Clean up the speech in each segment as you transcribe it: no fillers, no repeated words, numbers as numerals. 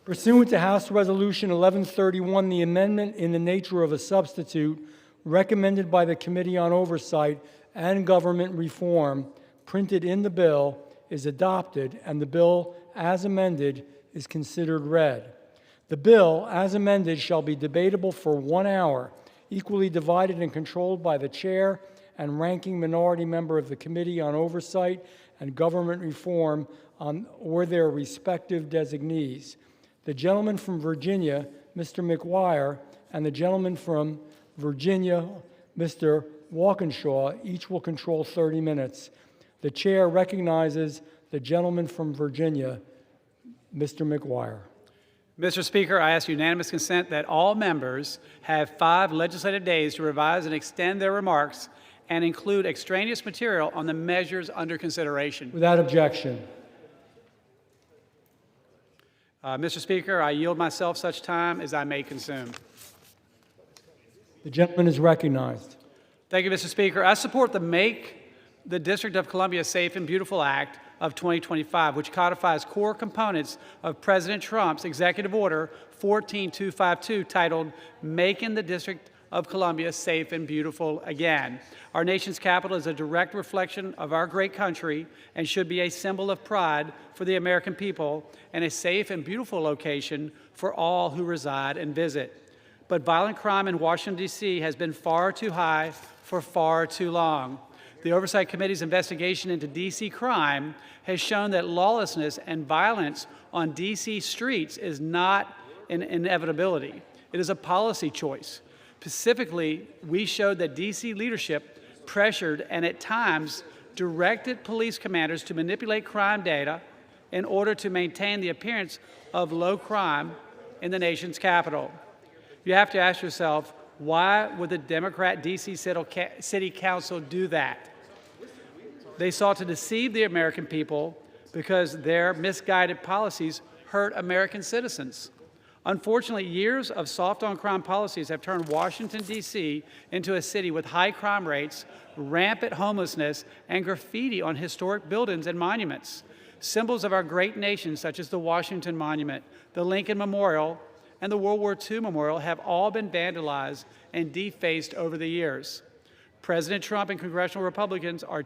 Pursuant to House Resolution 1131, the amendment in the nature of a substitute recommended by the Committee on Oversight and Government Reform, printed in the bill, is adopted, and the bill, as amended, is considered read. The bill, as amended, shall be debatable for 1 hour, equally divided and controlled by the chair and ranking minority member of the Committee on Oversight and Government Reform or their respective designees. The gentleman from Virginia, Mr. McGuire, and the gentleman from Virginia, Mr. Walkinshaw, each will control 30 minutes. The chair recognizes the gentleman from Virginia, Mr. McGuire. Mr. Speaker, I ask unanimous consent that all members have 5 legislative days to revise and extend their remarks and include extraneous material on the measures under consideration. Without objection. Mr. Speaker, I yield myself such time as I may consume. The gentleman is recognized. Thank you, Mr. Speaker. I support the Make the District of Columbia Safe and Beautiful Act of 2025, which codifies core components of President Trump's Executive Order 14252, titled Making the District of Columbia Safe and Beautiful Again. Our nation's capital is a direct reflection of our great country and should be a symbol of pride for the American people and a safe and beautiful location for all who reside and visit. But violent crime in Washington, D.C. has been far too high for far too long. The Oversight Committee's investigation into D.C. crime has shown that lawlessness and violence on D.C. streets is not an inevitability. It is a policy choice. Specifically, we showed that D.C. leadership pressured and at times directed police commanders to manipulate crime data in order to maintain the appearance of low crime in the nation's capital. You have to ask yourself, why would the Democrat D.C. City Council do that? They sought to deceive the American people because their misguided policies hurt American citizens. Unfortunately, years of soft-on-crime policies have turned Washington, D.C. into a city with high crime rates, rampant homelessness, and graffiti on historic buildings and monuments. Symbols of our great nation, such as the Washington Monument, the Lincoln Memorial, and the World War II Memorial, have all been vandalized and defaced over the years. President Trump and congressional Republicans are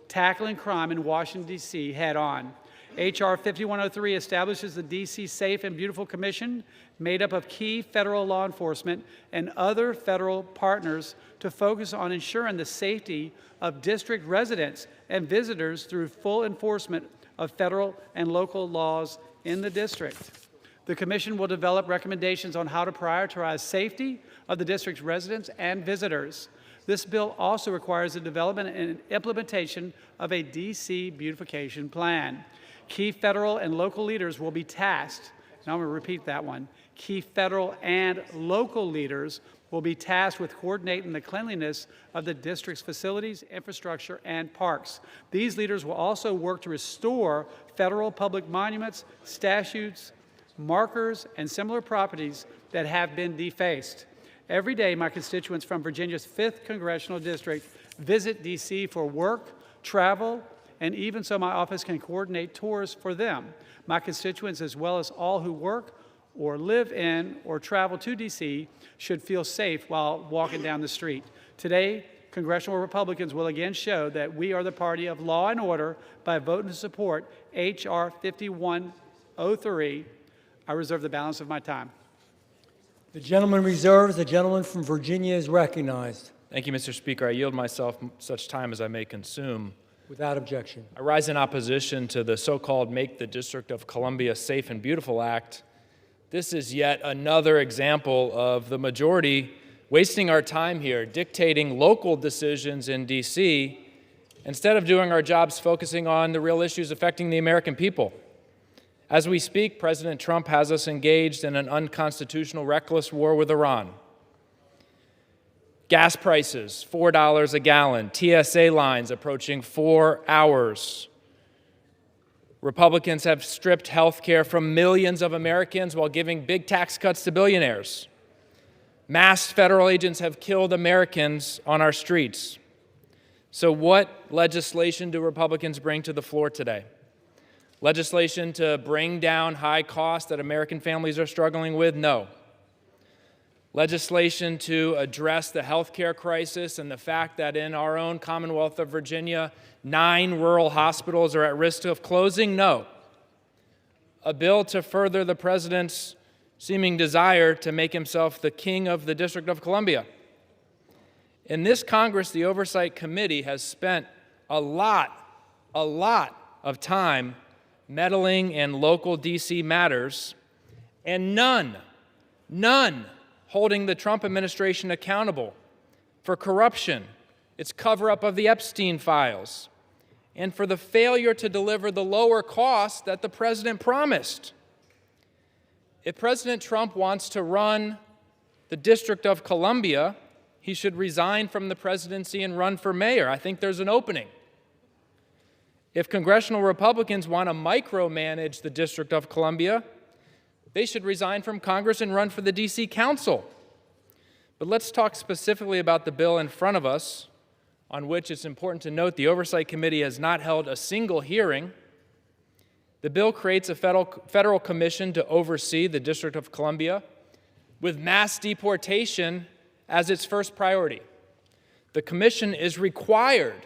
tackling crime in Washington, D.C. head-on. H.R. 5103 establishes the D.C. Safe and Beautiful Commission, made up of key federal law enforcement and other federal partners, to focus on ensuring the safety of district residents and visitors through full enforcement of federal and local laws in the district. The Commission will develop recommendations on how to prioritize safety of the district's residents and visitors. This bill also requires the development and implementation of a D.C. beautification plan. Key federal and local leaders will be tasked, and I'm going to repeat that one, key federal and local leaders will be tasked with coordinating the cleanliness of the district's facilities, infrastructure, and parks. These leaders will also work to restore federal public monuments, statues, markers, and similar properties that have been defaced. Every day, my constituents from Virginia's 5th Congressional District visit D.C. for work, travel, and even so my office can coordinate tours for them. My constituents, as well as all who work or live in or travel to D.C., should feel safe while walking down the street. Today, congressional Republicans will again show that we are the party of law and order by voting to support H.R. 5103. I reserve the balance of my time. The gentleman reserves. The gentleman from Virginia is recognized. Thank you, Mr. Speaker. I yield myself such time as I may consume. Without objection. I rise in opposition to the so-called Make the District of Columbia Safe and Beautiful Act. This is yet another example of the majority wasting our time here, dictating local decisions in D.C., instead of doing our jobs focusing on the real issues affecting the American people. As we speak, President Trump has us engaged in an unconstitutional, reckless war with Iran. Gas prices, $4 a gallon. TSA lines approaching 4 hours. Republicans have stripped health care from millions of Americans while giving big tax cuts to billionaires. Masked federal agents have killed Americans on our streets. So what legislation do Republicans bring to the floor today? Legislation to bring down high costs that American families are struggling with? No. Legislation to address the healthcare crisis and the fact that in our own Commonwealth of Virginia, 9 rural hospitals are at risk of closing? No. A bill to further the president's seeming desire to make himself the king of the District of Columbia. In this Congress, the Oversight Committee has spent a lot of time meddling in local D.C. matters, and none holding the Trump administration accountable for corruption, its cover-up of the Epstein files, and for the failure to deliver the lower costs that the president promised. If President Trump wants to run the District of Columbia, he should resign from the presidency and run for mayor. I think there's an opening. If congressional Republicans want to micromanage the District of Columbia, they should resign from Congress and run for the D.C. Council. But let's talk specifically about the bill in front of us, on which it's important to note the Oversight Committee has not held a single hearing. The bill creates a federal commission to oversee the District of Columbia with mass deportation as its first priority. The commission is required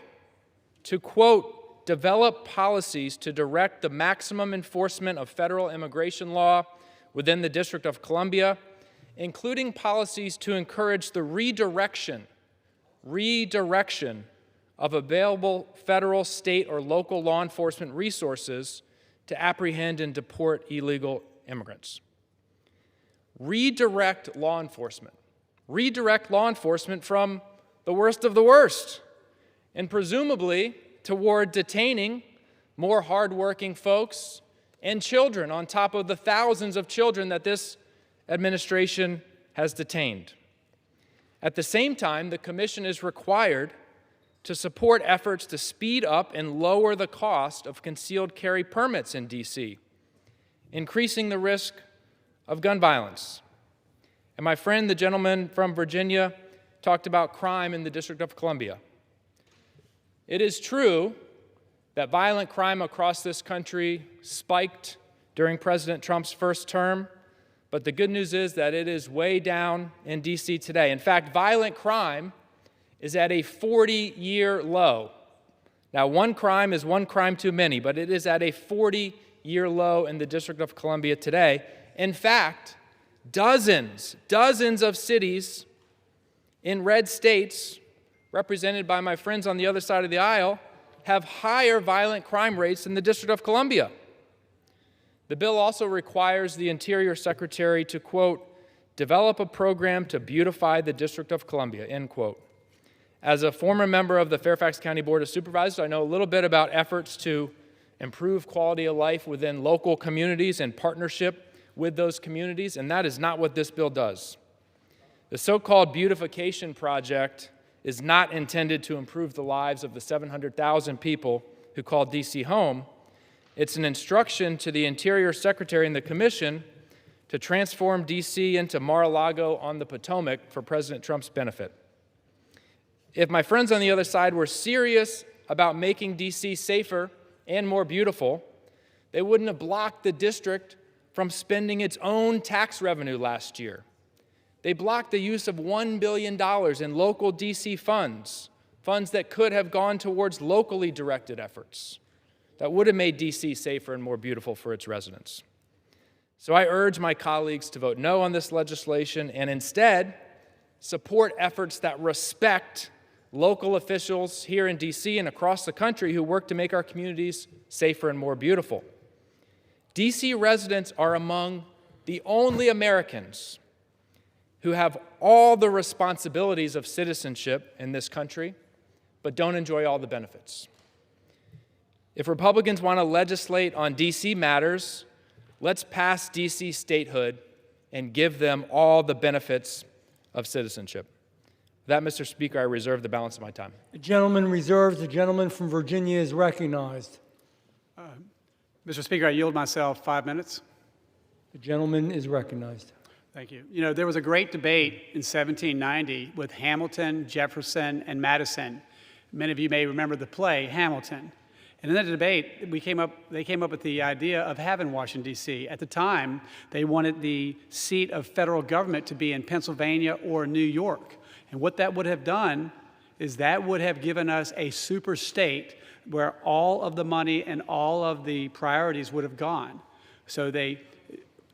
to, quote, develop policies to direct the maximum enforcement of federal immigration law within the District of Columbia, including policies to encourage the redirection of available federal, state, or local law enforcement resources to apprehend and deport illegal immigrants. Redirect law enforcement from the worst of the worst, and presumably toward detaining more hardworking folks and children on top of the thousands of children that this administration has detained. At the same time, the commission is required to support efforts to speed up and lower the cost of concealed carry permits in D.C., increasing the risk of gun violence. And my friend, the gentleman from Virginia, talked about crime in the District of Columbia. It is true that violent crime across this country spiked during President Trump's first term, but the good news is that it is way down in D.C. today. In fact, violent crime is at a 40-year low. Now, one crime is one crime too many, but it is at a 40-year low in the District of Columbia today. In fact, dozens of cities in red states, represented by my friends on the other side of the aisle, have higher violent crime rates than the District of Columbia. The bill also requires the Interior Secretary to, quote, develop a program to beautify the District of Columbia, end quote. As a former member of the Fairfax County Board of Supervisors, I know a little bit about efforts to improve quality of life within local communities and partnership with those communities, and that is not what this bill does. The so-called beautification project is not intended to improve the lives of the 700,000 people who call D.C. home. It's an instruction to the Interior Secretary and the Commission to transform D.C. into Mar-a-Lago on the Potomac for President Trump's benefit. If my friends on the other side were serious about making D.C. safer and more beautiful, they wouldn't have blocked the district from spending its own tax revenue last year. They blocked the use of $1 billion in local D.C. funds that could have gone towards locally directed efforts that would have made D.C. safer and more beautiful for its residents. So I urge my colleagues to vote no on this legislation and instead support efforts that respect local officials here in D.C. and across the country who work to make our communities safer and more beautiful. D.C. residents are among the only Americans who have all the responsibilities of citizenship in this country, but don't enjoy all the benefits. If Republicans want to legislate on D.C. matters, let's pass D.C. statehood and give them all the benefits of citizenship. With that, Mr. Speaker, I reserve the balance of my time. The gentleman reserves. The gentleman from Virginia is recognized. Mr. Speaker, I yield myself 5 minutes. The gentleman is recognized. Thank you. You know, there was a great debate in 1790 with Hamilton, Jefferson, and Madison. Many of you may remember the play Hamilton. And in that debate, they came up with the idea of having Washington, D.C. At the time, they wanted the seat of federal government to be in Pennsylvania or New York. And what that would have done is that would have given us a super state where all of the money and all of the priorities would have gone. So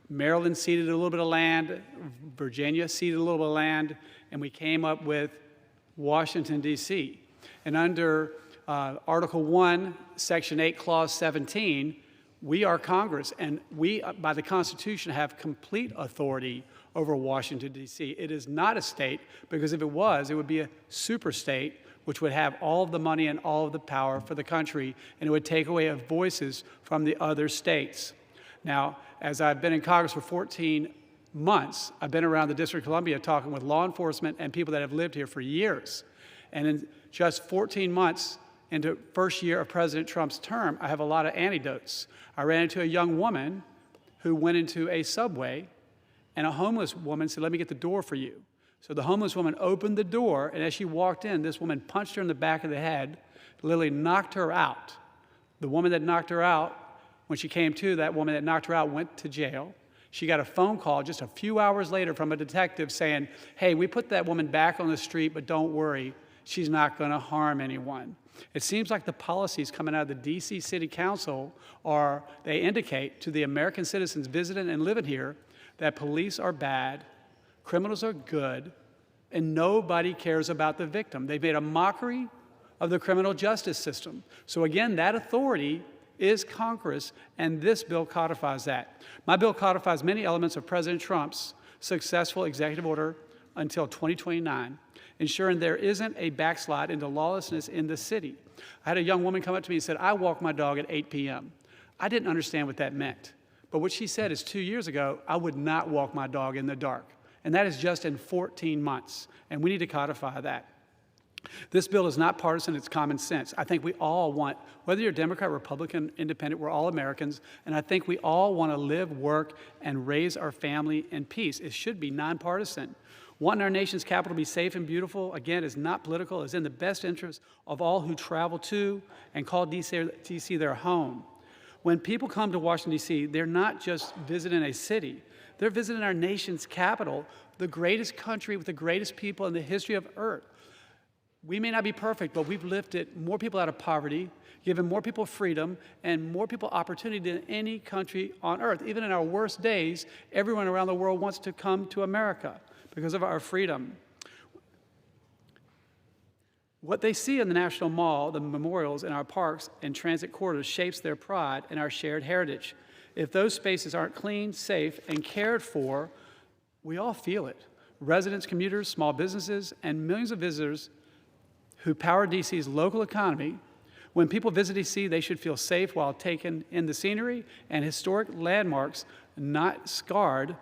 Maryland ceded a little bit of land, Virginia ceded a little bit of land, and we came up with Washington, D.C. And under Article 1, Section 8, Clause 17, we are Congress, and we, by the Constitution, have complete authority over Washington, D.C. It is not a state, because if it was, it would be a super state, which would have all of the money and all of the power for the country, and it would take away voices from the other states. Now, as I've been in Congress for 14 months, I've been around the District of Columbia talking with law enforcement and people that have lived here for years. And in just 14 months into first year of President Trump's term, I have a lot of anecdotes. I ran into a young woman who went into a Subway, and a homeless woman said, "Let me get the door for you." So the homeless woman opened the door, and as she walked in, this woman punched her in the back of the head, literally knocked her out. The woman that knocked her out, when she came to, that woman that knocked her out went to jail. She got a phone call just a few hours later from a detective saying, "Hey, we put that woman back on the street, but don't worry, she's not going to harm anyone." It seems like the policies coming out of the D.C. City Council they indicate to the American citizens visiting and living here that police are bad, criminals are good, and nobody cares about the victim. They've made a mockery of the criminal justice system. So again, that authority is Congress, and this bill codifies that. My bill codifies many elements of President Trump's successful executive order until 2029, ensuring there isn't a backslide into lawlessness in the city. I had a young woman come up to me and said, "I walk my dog at 8 p.m. I didn't understand what that meant. But what she said is 2 years ago, I would not walk my dog in the dark. And that is just in 14 months. And we need to codify that. This bill is not partisan, it's common sense. I think we all want, whether you're Democrat, Republican, Independent, we're all Americans, and I think we all want to live, work, and raise our family in peace. It should be nonpartisan. Wanting our nation's capital to be safe and beautiful, again, is not political. It's in the best interest of all who travel to and call D.C. their home. When people come to Washington, D.C., they're not just visiting a city. They're visiting our nation's capital, the greatest country with the greatest people in the history of Earth. We may not be perfect, but we've lifted more people out of poverty, given more people freedom, and more people opportunity than any country on earth. Even in our worst days, everyone around the world wants to come to America because of our freedom. What they see in the National Mall, the memorials in our parks and transit corridors shapes their pride and our shared heritage. If those spaces aren't clean, safe, and cared for, we all feel it. Residents, commuters, small businesses, and millions of visitors who power D.C.'s local economy. When people visit D.C., they should feel safe while taking in the scenery and historic landmarks, not scared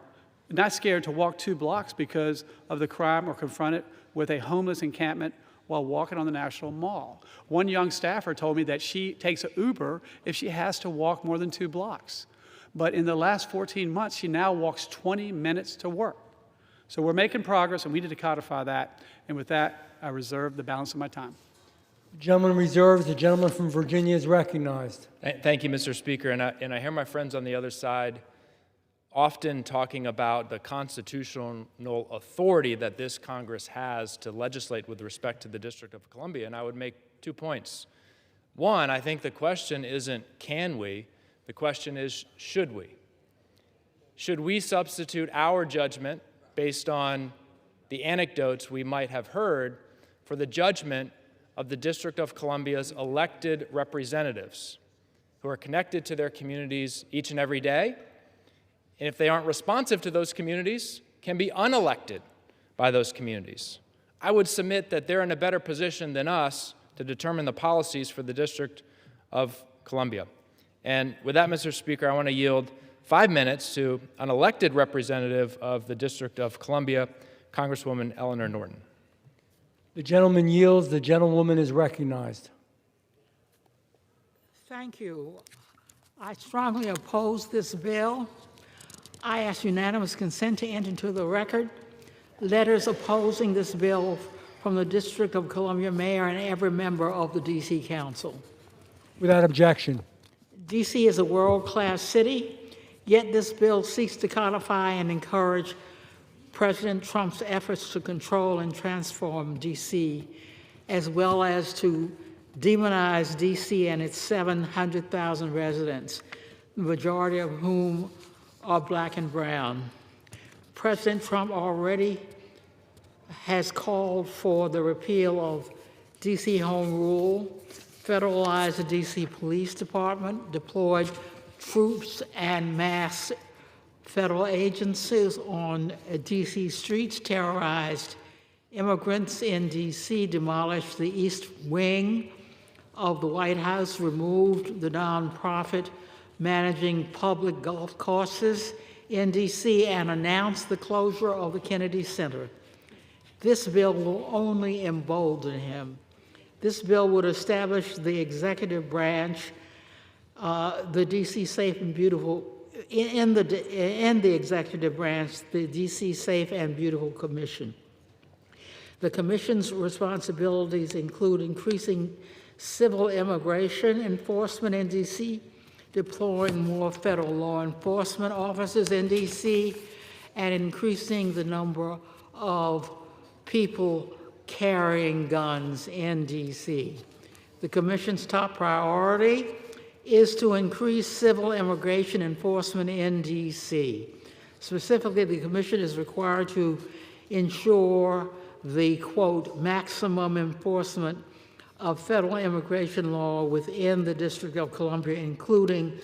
to walk 2 blocks because of the crime or confronted with a homeless encampment while walking on the National Mall. One young staffer told me that she takes an Uber if she has to walk more than 2 blocks. But in the last 14 months, she now walks 20 minutes to work. So we're making progress, and we need to codify that. And with that, I reserve the balance of my time. The gentleman reserves. The gentleman from Virginia is recognized. Thank you, Mr. Speaker. And I hear my friends on the other side often talking about the constitutional authority that this Congress has to legislate with respect to the District of Columbia. And I would make 2 points. One, I think the question isn't can we, the question is should we? Should we substitute our judgment based on the anecdotes we might have heard for the judgment of the District of Columbia's elected representatives who are connected to their communities each and every day, and if they aren't responsive to those communities, can be unelected by those communities? I would submit that they're in a better position than us to determine the policies for the District of Columbia. And with that, Mr. Speaker, I want to yield 5 minutes to an elected representative of the District of Columbia, Congresswoman Eleanor Norton. The gentleman yields. The gentlewoman is recognized. Thank you. I strongly oppose this bill. I ask unanimous consent to enter into the record letters opposing this bill from the District of Columbia Mayor and every member of the D.C. Council. Without objection. D.C. is a world-class city, yet this bill seeks to codify and encourage President Trump's efforts to control and transform D.C., as well as to demonize D.C. and its 700,000 residents, the majority of whom are black and brown. President Trump already has called for the repeal of D.C. Home Rule, federalized the D.C. Police Department, deployed troops and mass federal agencies on D.C. streets, terrorized immigrants in D.C., demolished the East Wing of the White House, removed the nonprofit managing public golf courses in D.C., and announced the closure of the Kennedy Center. This bill will only embolden him. This bill would establish the executive branch, the D.C. Safe and Beautiful, in the executive branch, the D.C. Safe and Beautiful Commission. The Commission's responsibilities include increasing civil immigration enforcement in D.C., deploying more federal law enforcement officers in D.C., and increasing the number of people carrying guns in D.C. The Commission's top priority is to increase civil immigration enforcement in D.C. Specifically, the Commission is required to ensure the, quote, maximum enforcement of federal immigration law within the District of Columbia, including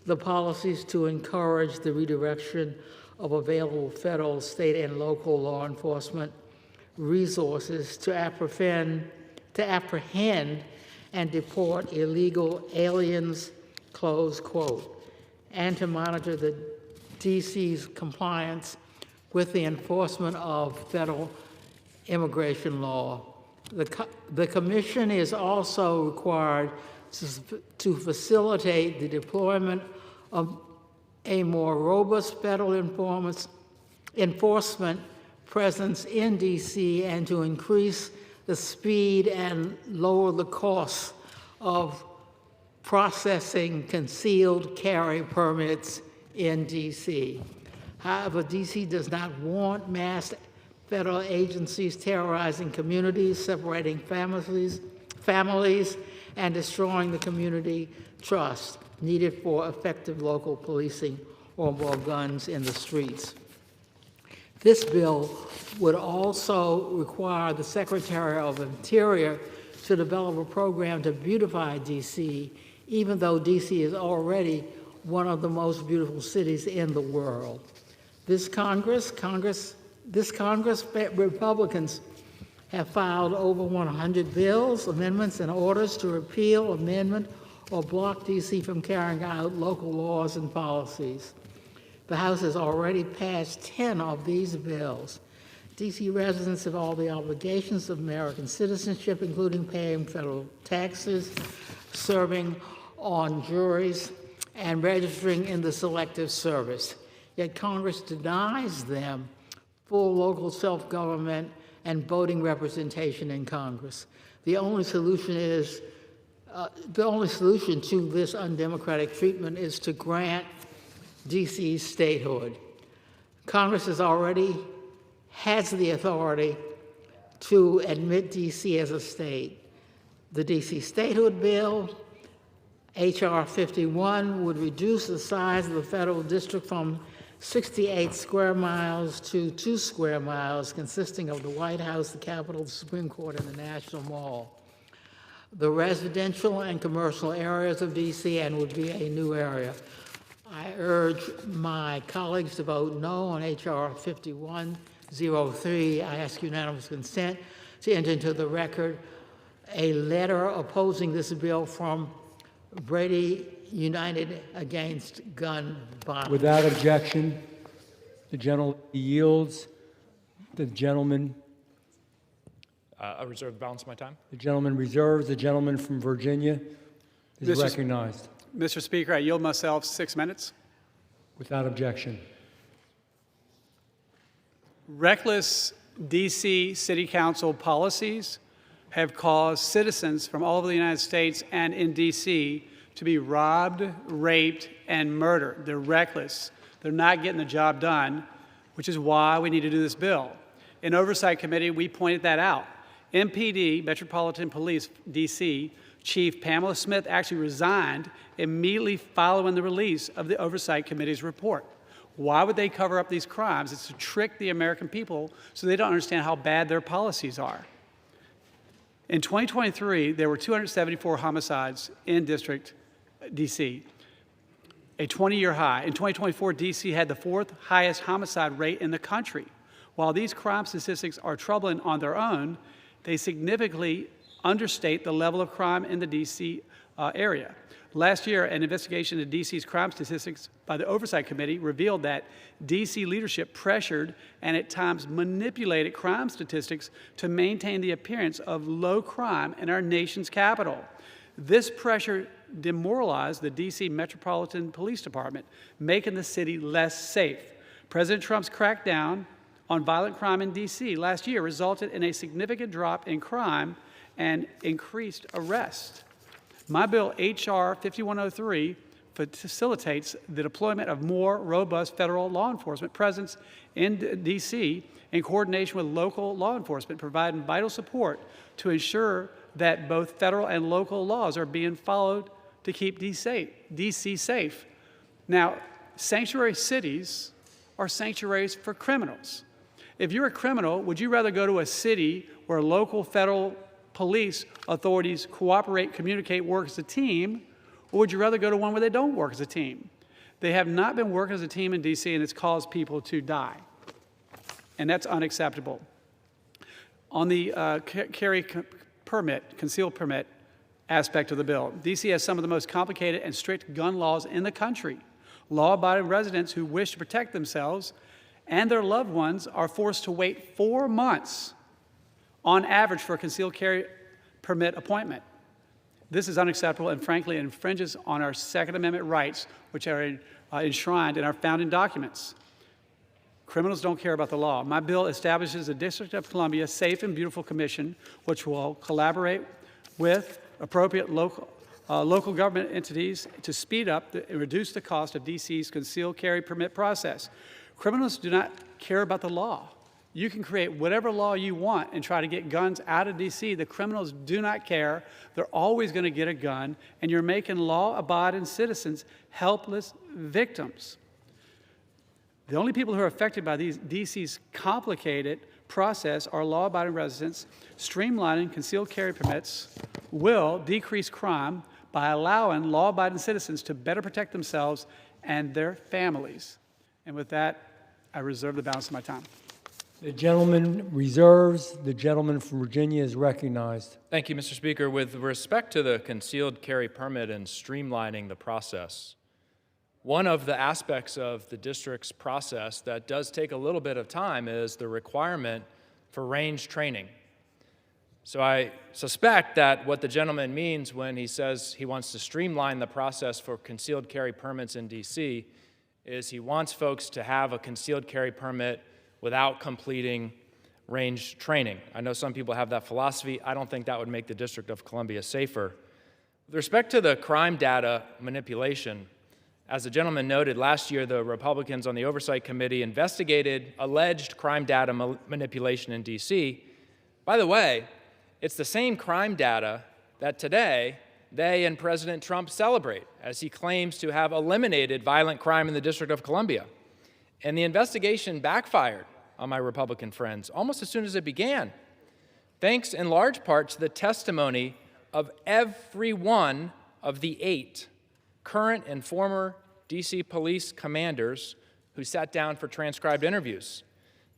the policies to encourage the redirection of available federal, state, and local law enforcement resources to apprehend and deport illegal aliens, close quote, and to monitor the DC's compliance with the enforcement of federal immigration law. The Commission is also required to facilitate the deployment of a more robust federal enforcement presence in D.C. and to increase the speed and lower the costs of processing concealed carry permits in D.C. However, D.C. does not want mass federal agencies terrorizing communities, separating families, and destroying the community trust needed for effective local policing or more guns in the streets. This bill would also require the Secretary of Interior to develop a program to beautify D.C., even though D.C. is already one of the most beautiful cities in the world. This Congress, Republicans have filed over 100 bills, amendments, and orders to repeal, amendment, or block D.C. from carrying out local laws and policies. The House has already passed 10 of these bills. D.C. residents have all the obligations of American citizenship, including paying federal taxes, serving on juries, and registering in the Selective Service. Yet Congress denies them full local self-government and voting representation in Congress. The only solution to this undemocratic treatment is to grant D.C.'s statehood. Congress has the authority to admit D.C. as a state. The D.C. statehood bill, H.R. 51, would reduce the size of the federal district from 68 square miles to 2 square miles, consisting of the White House, the Capitol, the Supreme Court, and the National Mall. The residential and commercial areas of D.C. and would be a new area. I urge my colleagues to vote no on H.R. 5103. I ask unanimous consent to enter into the record a letter opposing this bill from Brady United Against Gun Violence. Without objection, the gentleman yields. The gentleman I reserve the balance of my time. reserves. The gentleman from Virginia is Mr. recognized. Mr. Speaker, I yield myself 6 minutes. Without objection. Reckless D.C. City Council policies have caused citizens from all over the United States and in D.C. to be robbed, raped, and murdered. They're reckless. They're not getting the job done, which is why we need to do this bill. In Oversight Committee, we pointed that out. MPD, Metropolitan Police, D.C., Chief Pamela Smith actually resigned immediately following the release of the Oversight Committee's report. Why would they cover up these crimes? It's to trick the American people so they don't understand how bad their policies are. In 2023, there were 274 homicides in District D.C., a 20-year high. In 2024, D.C. had the fourth highest homicide rate in the country. While these crime statistics are troubling on their own, they significantly understate the level of crime in the D.C. Area. Last year, an investigation into D.C.'s crime statistics by the Oversight Committee revealed that D.C. leadership pressured and at times manipulated crime statistics to maintain the appearance of low crime in our nation's capital. This pressure demoralized the D.C. Metropolitan Police Department, making the city less safe. President Trump's crackdown on violent crime in D.C. last year resulted in a significant drop in crime and increased arrests. My bill, H.R. 5103, facilitates the deployment of more robust federal law enforcement presence in D.C. in coordination with local law enforcement, providing vital support to ensure that both federal and local laws are being followed to keep D.C. safe. Now, sanctuary cities are sanctuaries for criminals. If you're a criminal, would you rather go to a city where local federal police authorities cooperate, communicate, work as a team, or would you rather go to one where they don't work as a team? They have not been working as a team in D.C., and it's caused people to die. And that's unacceptable. On the concealed permit aspect of the bill, D.C. has some of the most complicated and strict gun laws in the country. Law-abiding residents who wish to protect themselves and their loved ones are forced to wait 4 months on average for a concealed carry permit appointment. This is unacceptable and frankly infringes on our Second Amendment rights, which are enshrined in our founding documents. Criminals don't care about the law. My bill establishes the District of Columbia Safe and Beautiful Commission, which will collaborate with appropriate local government entities to speed up and reduce the cost of D.C.'s concealed carry permit process. Criminals do not care about the law. You can create whatever law you want and try to get guns out of D.C. The criminals do not care. They're always going to get a gun, and you're making law-abiding citizens helpless victims. The only people who are affected by D.C.'s complicated process are law-abiding residents. Streamlining concealed carry permits will decrease crime by allowing law-abiding citizens to better protect themselves and their families. And with that, I reserve the balance of my time. The gentleman reserves. The gentleman from Virginia is recognized. Thank you, Mr. Speaker. With respect to the concealed carry permit and streamlining the process, one of the aspects of the district's process that does take a little bit of time is the requirement for range training. So I suspect that what the gentleman means when he says he wants to streamline the process for concealed carry permits in D.C. is he wants folks to have a concealed carry permit without completing range training. I know some people have that philosophy. I don't think that would make the District of Columbia safer. With respect to the crime data manipulation, as the gentleman noted, last year the Republicans on the Oversight Committee investigated alleged crime data manipulation in D.C. By the way, it's the same crime data that today they and President Trump celebrate, as he claims to have eliminated violent crime in the District of Columbia. And the investigation backfired on my Republican friends almost as soon as it began, thanks in large part to the testimony of every one of the 8 current and former D.C. police commanders who sat down for transcribed interviews.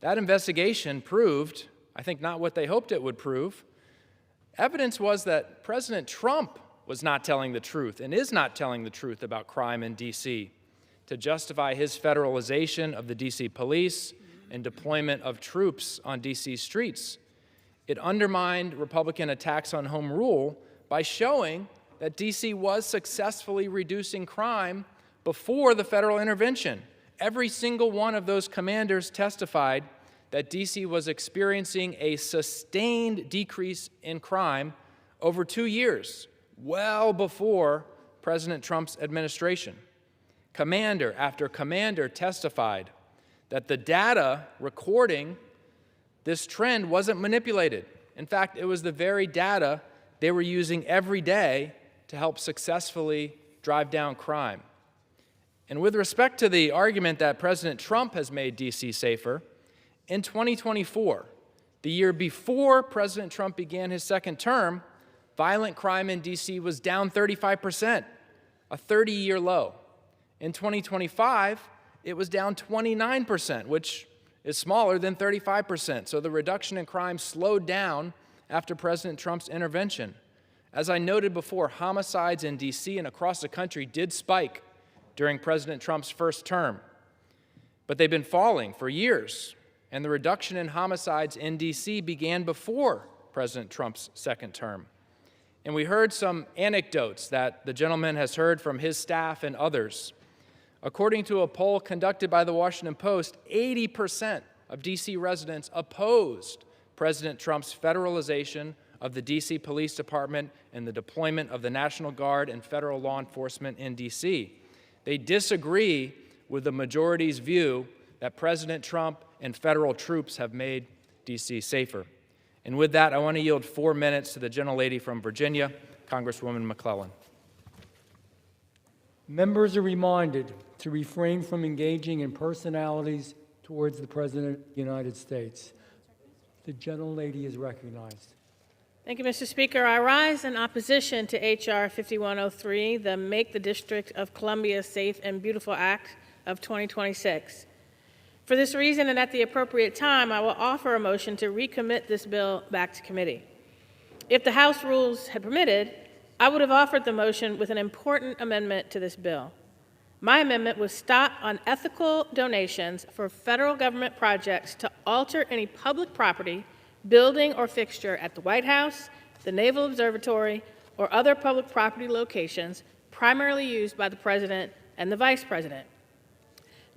That investigation proved, I think, not what they hoped it would prove. Evidence was that President Trump was not telling the truth and is not telling the truth about crime in D.C. to justify his federalization of the D.C. police and deployment of troops on D.C. streets. It undermined Republican attacks on home rule by showing that D.C. was successfully reducing crime before the federal intervention. Every single one of those commanders testified that D.C. was experiencing a sustained decrease in crime over 2 years, well before President Trump's administration. Commander after commander testified that the data recording this trend wasn't manipulated. In fact, it was the very data they were using every day to help successfully drive down crime. And with respect to the argument that President Trump has made D.C. safer, in 2024, the year before President Trump began his second term, violent crime in D.C. was down 35%, a 30-year low. In 2025, it was down 29%, which is smaller than 35%. So the reduction in crime slowed down after President Trump's intervention. As I noted before, homicides in D.C. and across the country did spike during President Trump's first term, but they've been falling for years, and the reduction in homicides in D.C. began before President Trump's second term. And we heard some anecdotes that the gentleman has heard from his staff and others. According to a poll conducted by the Washington Post, 80% of D.C. residents opposed President Trump's federalization of the D.C. Police Department and the deployment of the National Guard and federal law enforcement in D.C. They disagree with the majority's view that President Trump and federal troops have made D.C. safer. And with that, I want to yield 4 minutes to the gentlelady from Virginia, Congresswoman McClellan. Members are reminded to refrain from engaging in personalities towards the President of the United States. The gentlelady is recognized. Thank you, Mr. Speaker. I rise in opposition to H.R. 5103, the Make the District of Columbia Safe and Beautiful Act of 2026. For this reason, and at the appropriate time, I will offer a motion to recommit this bill back to committee. If the House rules had permitted, I would have offered the motion with an important amendment to this bill. My amendment would stop unethical donations for federal government projects to alter any public property, building, or fixture at the White House, the Naval Observatory, or other public property locations primarily used by the President and the Vice President.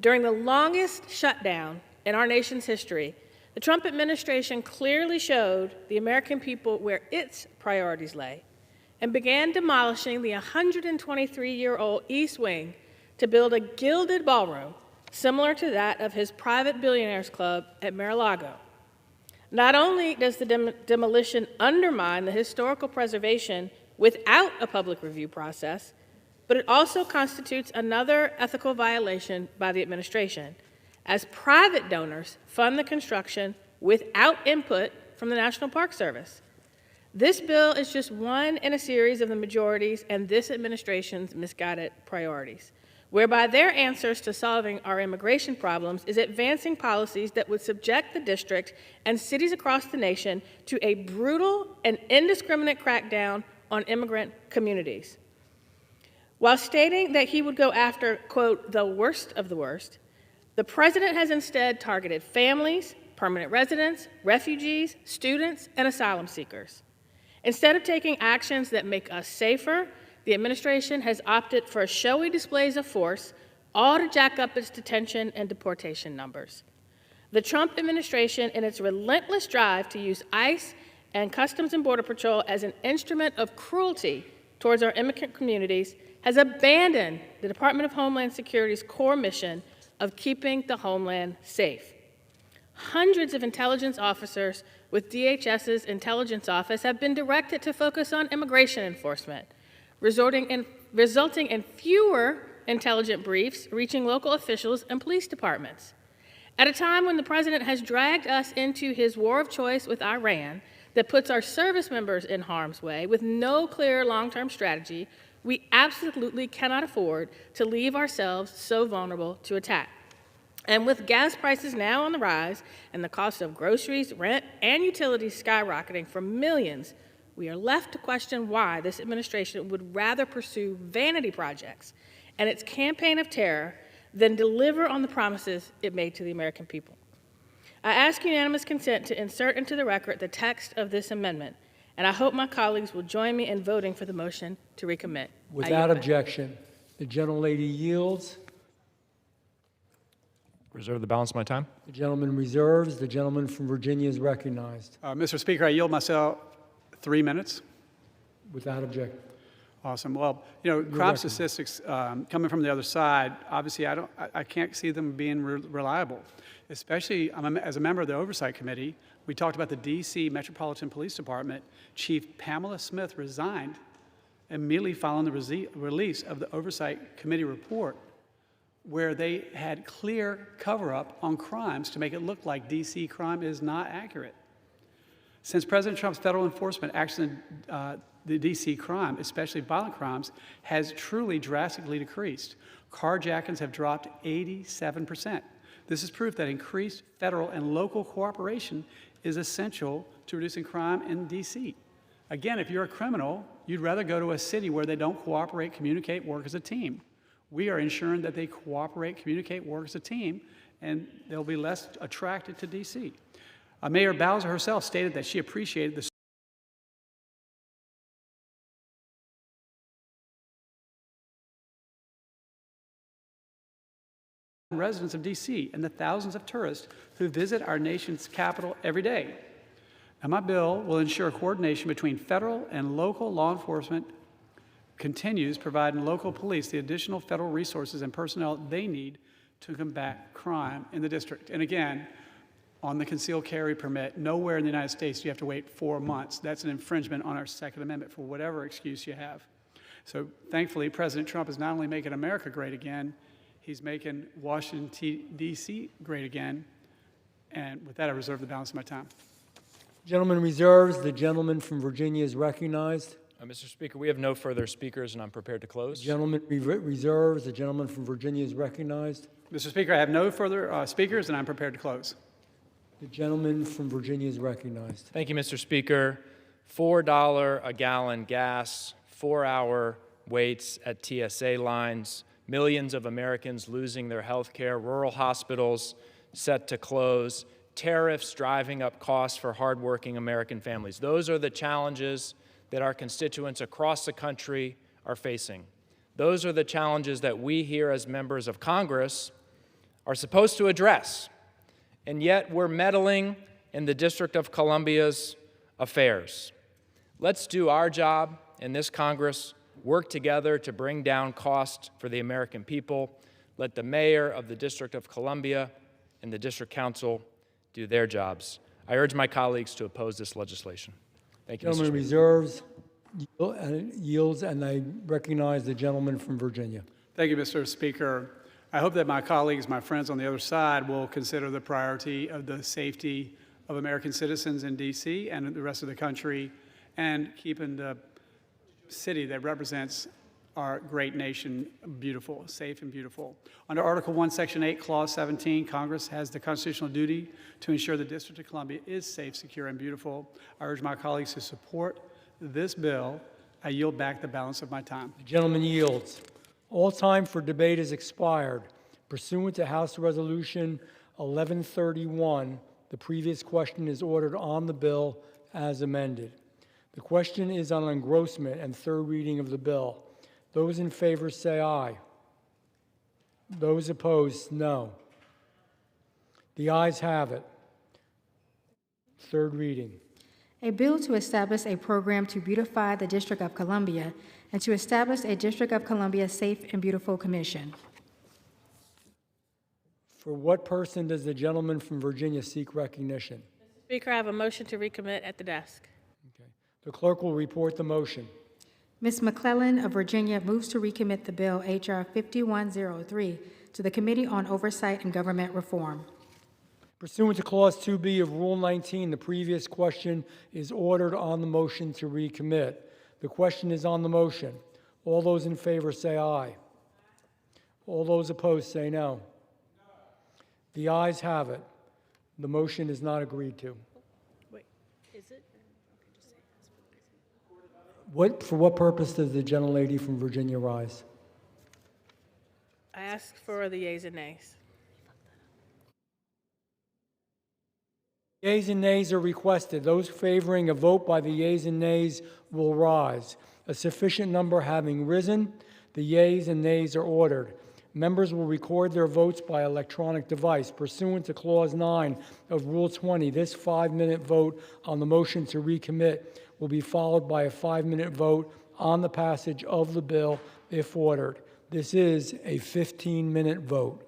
During the longest shutdown in our nation's history, the Trump administration clearly showed the American people where its priorities lay and began demolishing the 123-year-old East Wing to build a gilded ballroom similar to that of his private billionaires club at Mar-a-Lago. Not only does the demolition undermine the historical preservation without a public review process, but it also constitutes another ethical violation by the administration, as private donors fund the construction without input from the National Park Service. This bill is just one in a series of the majority's and this administration's misguided priorities, whereby their answers to solving our immigration problems is advancing policies that would subject the district and cities across the nation to a brutal and indiscriminate crackdown on immigrant communities. While stating that he would go after, quote, the worst of the worst, the president has instead targeted families, permanent residents, refugees, students, and asylum seekers. Instead of taking actions that make us safer, the administration has opted for showy displays of force, all to jack up its detention and deportation numbers. The Trump administration, in its relentless drive to use ICE and Customs and Border Patrol as an instrument of cruelty towards our immigrant communities, has abandoned the Department of Homeland Security's core mission of keeping the homeland safe. Hundreds of intelligence officers with DHS's intelligence office have been directed to focus on immigration enforcement, resulting in fewer intelligence briefs reaching local officials and police departments. At a time when the president has dragged us into his war of choice with Iran that puts our service members in harm's way with no clear long-term strategy, we absolutely cannot afford to leave ourselves so vulnerable to attack. And with gas prices now on the rise and the cost of groceries, rent, and utilities skyrocketing for millions, we are left to question why this administration would rather pursue vanity projects and its campaign of terror than deliver on the promises it made to the American people. I ask unanimous consent to insert into the record the text of this amendment, and I hope my colleagues will join me in voting for the motion to recommit. Without objection, the gentlelady yields. Reserve the balance of my time. The gentleman reserves. The gentleman from Virginia is recognized. Mr. Speaker, I yield myself 3 minutes. Without objection. Awesome. Well, you know, crime statistics coming from the other side, obviously I can't see them being reliable. Especially as a member of the Oversight Committee, we talked about the D.C. Metropolitan Police Department. Chief Pamela Smith resigned immediately following the release of the Oversight Committee report, where they had clear cover-up on crimes to make it look like D.C. crime is not accurate. Since President Trump's federal enforcement action, the D.C. crime, especially violent crimes, has truly drastically decreased. Carjackings have dropped 87%. This is proof that increased federal and local cooperation is essential to reducing crime in D.C. Again, if you're a criminal, you'd rather go to a city where they don't cooperate, communicate, work as a team. We are ensuring that they cooperate, communicate, work as a team, and they'll be less attracted to D.C. Mayor Bowser herself stated that she appreciated the residents of D.C. and the thousands of tourists who visit our nation's capital every day. And my bill will ensure coordination between federal and local law enforcement continues providing local police the additional federal resources and personnel they need to combat crime in the district. And again, on the concealed carry permit, nowhere in the United States do you have to wait 4 months. That's an infringement on our Second Amendment for whatever excuse you have. So thankfully, President Trump is not only making America great again, he's making Washington, D.C. great again. And with that, I reserve the balance of my time. Gentleman reserves. The gentleman from Virginia is recognized. Mr. Speaker, we have no further speakers, and I'm prepared to close. Gentleman reserves. The gentleman from Virginia is recognized. Mr. Speaker, I have no further speakers, and I'm prepared to close. The gentleman from Virginia is recognized. Thank you, Mr. Speaker. $4 a gallon gas, 4-hour waits at TSA lines, millions of Americans losing their health care, rural hospitals set to close, tariffs driving up costs for hardworking American families. Those are the challenges that our constituents across the country are facing. Those are the challenges that we here as members of Congress are supposed to address. And yet we're meddling in the District of Columbia's affairs. Let's do our job in this Congress, work together to bring down costs for the American people. Let the mayor of the District of Columbia and the District Council do their jobs. I urge my colleagues to oppose this legislation. Thank you, Mr. Gentleman Speaker. reserves, yields, and I recognize the gentleman from Virginia. Thank you, Mr. Speaker. I hope that my colleagues, my friends on the other side, will consider the priority of the safety of American citizens in D.C. and the rest of the country, and keeping the city that represents our great nation beautiful, safe and beautiful. Under Article 1, Section 8, Clause 17, Congress has the constitutional duty to ensure the District of Columbia is safe, secure, and beautiful. I urge my colleagues to support this bill. I yield back the balance of my time. The gentleman yields. All time for debate is expired. Pursuant to House Resolution 1131, the previous question is ordered on the bill as amended. The question is on engrossment and third reading of the bill. Those in favor say aye. Those opposed, no. The ayes have it. Third reading. A bill to establish a program to beautify the District of Columbia and to establish a District of Columbia Safe and Beautiful Commission. For what person does the gentleman from Virginia seek recognition? Speaker, I have a motion to recommit at the desk. Okay. The clerk will report the motion. Ms. McClellan of Virginia moves to recommit the bill H.R. 5103 to the Committee on Oversight and Government Reform. Pursuant to Clause 2B of Rule 19, the previous question is ordered on the motion to recommit. The question is on the motion. All those in favor say aye. All those opposed say no. The ayes have it. The motion is not agreed to. Wait, is it? For what purpose does the gentlelady from Virginia rise? I ask for the yeas and nays. Yeas and nays are requested. Those favoring a vote by the yeas and nays will rise. A sufficient number having risen, the yeas and nays are ordered. Members will record their votes by electronic device. Pursuant to Clause 9 of Rule 20, this 5-minute vote on the motion to recommit will be followed by a 5-minute vote on the passage of the bill if ordered. This is a 15-minute vote.